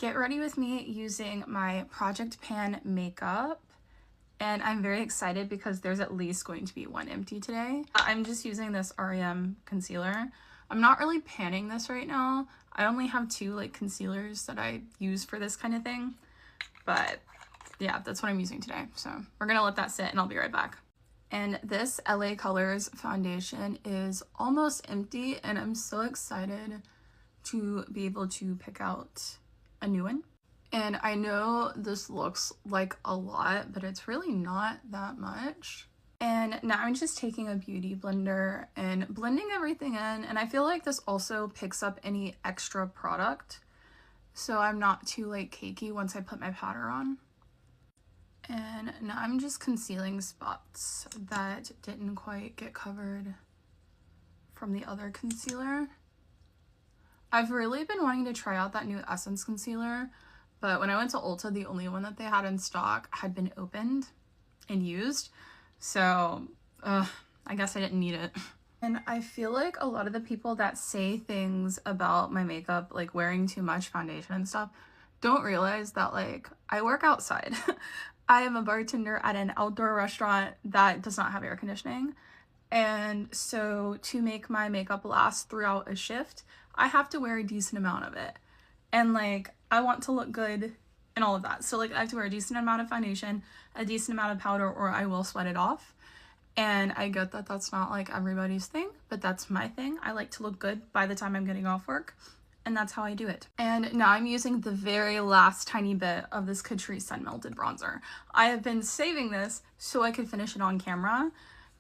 get ready with me using my Project Pan makeup. And I'm very excited because there's at least going to be one empty today. I'm just using this REM concealer. I'm not really panning this right now. I only have two like concealers that I use for this kind of thing. But yeah, that's what I'm using today. So we're gonna let that sit and I'll be right back. And this LA Colors foundation is almost empty and I'm so excited to be able to pick out a new one. And I know this looks like a lot, but it's really not that much. And now I'm just taking a beauty blender and blending everything in. And I feel like this also picks up any extra product, so I'm not too like cakey once I put my powder on. And now I'm just concealing spots that didn't quite get covered from the other concealer. I've really been wanting to try out that new Essence concealer, but when I went to Ulta, the only one that they had in stock had been opened and used. So, I guess I didn't need it. And I feel like a lot of the people that say things about my makeup, like wearing too much foundation and stuff, don't realize that like I work outside. I am a bartender at an outdoor restaurant that does not have air conditioning. And so to make my makeup last throughout a shift, I have to wear a decent amount of it. And like, I want to look good and all of that. So like I have to wear a decent amount of foundation, a decent amount of powder, or I will sweat it off. And I get that that's not like everybody's thing, but that's my thing. I like to look good by the time I'm getting off work. And that's how I do it. And now I'm using the very last tiny bit of this Catrice Sun Melted Bronzer. I have been saving this so I could finish it on camera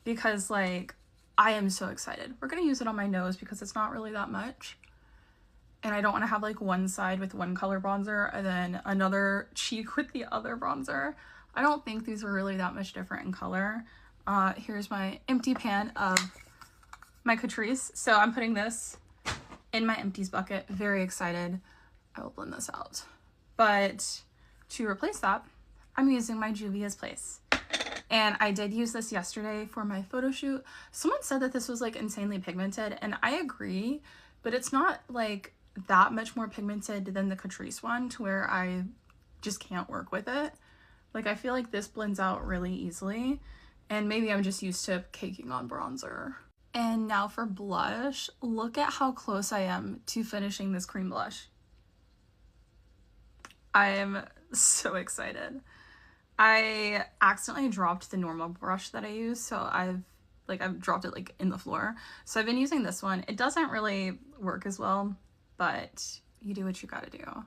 because like, I am so excited. We're gonna use it on my nose because it's not really that much. And I don't want to have like one side with one color bronzer and then another cheek with the other bronzer. I don't think these are really that much different in color. Here's my empty pan of my Catrice. So I'm putting this in my empties bucket. Very excited. I will blend this out. But to replace that, I'm using my Juvia's Place. And I did use this yesterday for my photo shoot. Someone said that this was like insanely pigmented, and I agree, but it's not like that much more pigmented than the Catrice one to where I just can't work with it. Like I feel like this blends out really easily, and maybe I'm just used to caking on bronzer. And now for blush, look at how close I am to finishing this cream blush. I am so excited. I accidentally dropped the normal brush that I use, so I've dropped it like in the floor. So I've been using this one. It doesn't really work as well, but you do what you gotta do.